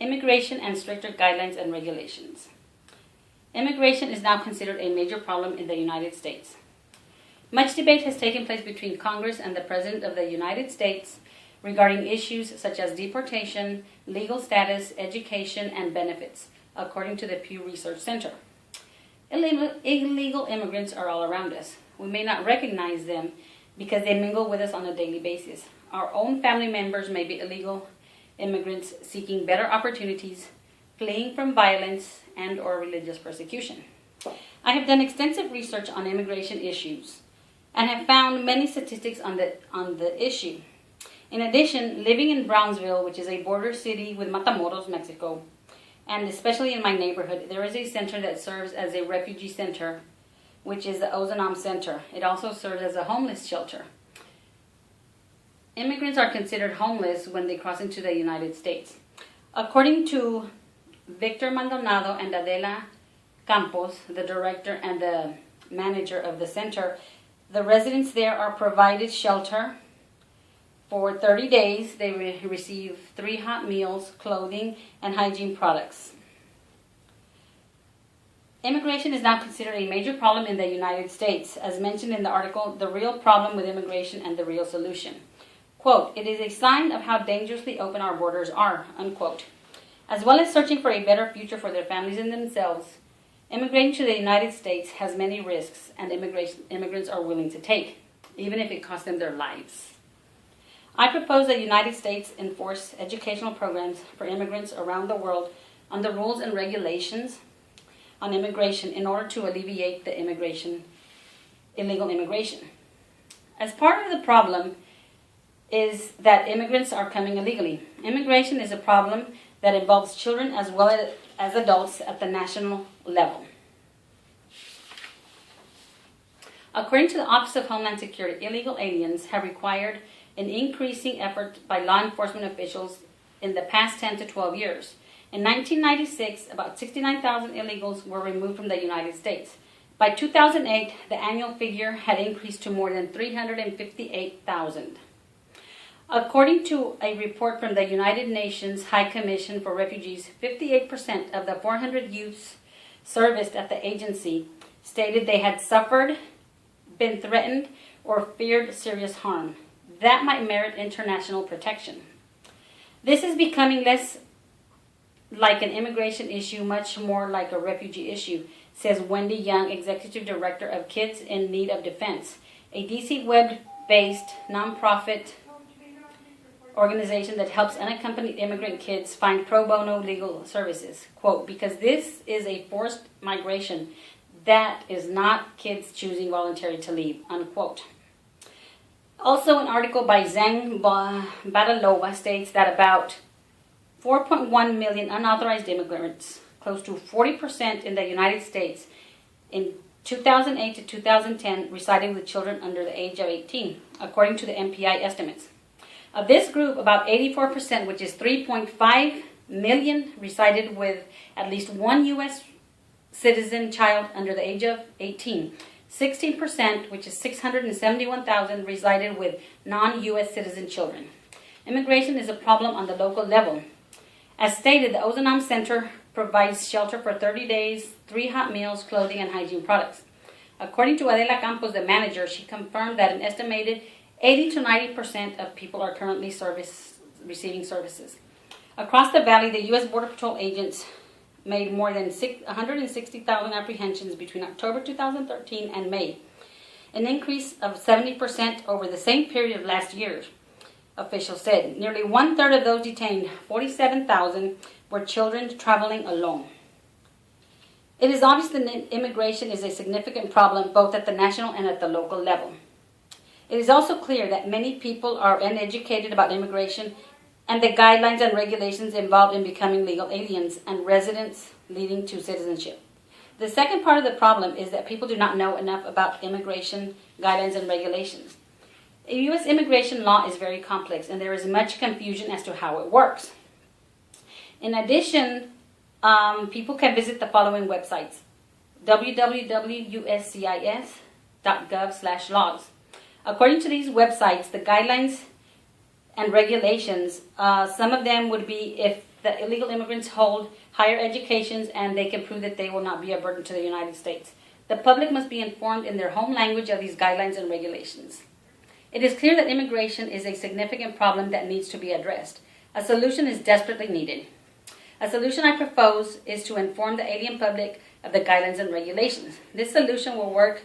Immigration and stricter guidelines and regulations. Immigration is now considered a major problem in the United States. Much debate has taken place between Congress and the President of the United States regarding issues such as deportation, legal status, education, and benefits, according to the Pew Research Center. Illegal immigrants are all around us. We may not recognize them because they mingle with us on a daily basis. Our own family members may be illegal immigrants seeking better opportunities, fleeing from violence and/or religious persecution. I have done extensive research on immigration issues and have found many statistics on the issue. In addition, living in Brownsville, which is a border city with Matamoros, Mexico, and especially in my neighborhood, there is a center that serves as a refugee center, which is the Ozanam Center. It also serves as a homeless shelter. Immigrants are considered homeless when they cross into the United States. According to Victor Maldonado and Adela Campos, the director and the manager of the center, the residents there are provided shelter for 30 days. They receive 3 hot meals, clothing, and hygiene products. Immigration is now considered a major problem in the United States. As mentioned in the article, The Real Problem with Immigration and the Real Solution. Quote, "It is a sign of how dangerously open our borders are," unquote. As well as searching for a better future for their families and themselves, immigrating to the United States has many risks, and immigrants are willing to take, even if it costs them their lives. I propose that the United States enforce educational programs for immigrants around the world on the rules and regulations on immigration in order to alleviate the illegal immigration. As part of the problem is that immigrants are coming illegally. Immigration is a problem that involves children as well as adults at the national level. According to the Office of Homeland Security, illegal aliens have required an increasing effort by law enforcement officials in the past 10 to 12 years. In 1996, about 69,000 illegals were removed from the United States. By 2008, the annual figure had increased to more than 358,000. According to a report from the United Nations High Commission for Refugees, 58% of the 400 youths serviced at the agency stated they had suffered, been threatened, or feared serious harm. That might merit international protection. This is becoming less like an immigration issue, much more like a refugee issue, says Wendy Young, Executive Director of Kids in Need of Defense, a DC web-based nonprofit organization that helps unaccompanied immigrant kids find pro bono legal services. Quote, "Because this is a forced migration, that is not kids choosing voluntarily to leave," unquote. Also, an article by Zhang Badalova states that about 4.1 million unauthorized immigrants, close to 40% in the United States, in 2008 to 2010 resided with children under the age of 18, according to the MPI estimates. Of this group, about 84%, which is 3.5 million, resided with at least one U.S. citizen child under the age of 18. 16%, which is 671,000, resided with non-U.S. citizen children. Immigration is a problem on the local level. As stated, the Ozanam Center provides shelter for 30 days, 3 hot meals, clothing, and hygiene products. According to Adela Campos, the manager, she confirmed that an estimated 80 to 90% of people are currently receiving services. Across the valley, the U.S. Border Patrol agents made more than 160,000 apprehensions between October 2013 and May, an increase of 70% over the same period of last year, officials said. Nearly 1/3 of those detained, 47,000, were children traveling alone. It is obvious that immigration is a significant problem both at the national and at the local level. It is also clear that many people are uneducated about immigration and the guidelines and regulations involved in becoming legal aliens and residents leading to citizenship. The second part of the problem is that people do not know enough about immigration guidelines and regulations. U.S. immigration law is very complex and there is much confusion as to how it works. In addition, people can visit the following websites: www.uscis.gov/laws. According to these websites, the guidelines and regulations, some of them would be if that illegal immigrants hold higher educations and they can prove that they will not be a burden to the United States. The public must be informed in their home language of these guidelines and regulations. It is clear that immigration is a significant problem that needs to be addressed. A solution is desperately needed. A solution I propose is to inform the alien public of the guidelines and regulations. This solution will work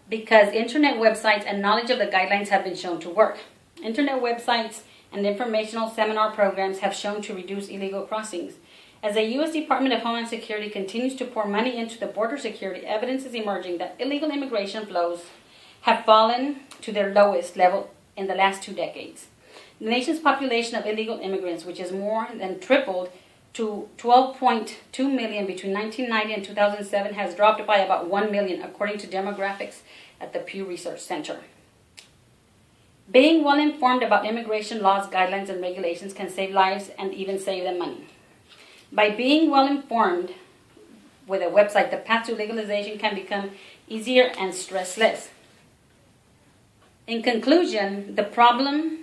because internet websites and knowledge of the guidelines have been shown to work. Internet websites and informational seminar programs have shown to reduce illegal crossings. As the U.S. Department of Homeland Security continues to pour money into the border security, evidence is emerging that illegal immigration flows have fallen to their lowest level in the last 2 decades. The nation's population of illegal immigrants, which is more than tripled to 12.2 million between 1990 and 2007, has dropped by about 1 million, according to demographics at the Pew Research Center. Being well informed about immigration laws, guidelines, and regulations can save lives and even save them money. By being well informed with a website, the path to legalization can become easier and stressless. In conclusion, the problem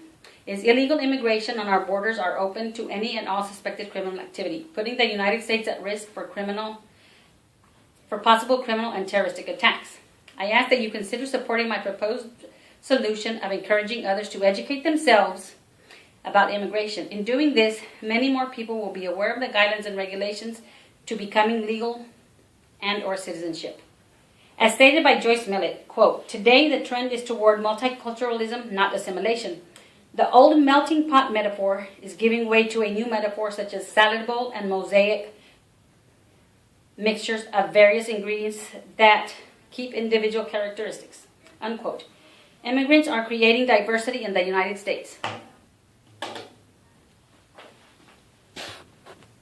is illegal immigration on our borders are open to any and all suspected criminal activity, putting the United States at risk for possible criminal and terroristic attacks. I ask that you consider supporting my proposed solution of encouraging others to educate themselves about immigration. In doing this, many more people will be aware of the guidelines and regulations to becoming legal and or citizenship. As stated by Joyce Millett, quote, "Today the trend is toward multiculturalism, not assimilation. The old melting pot metaphor is giving way to a new metaphor such as salad bowl and mosaic mixtures of various ingredients that keep individual characteristics," unquote. Immigrants are creating diversity in the United States.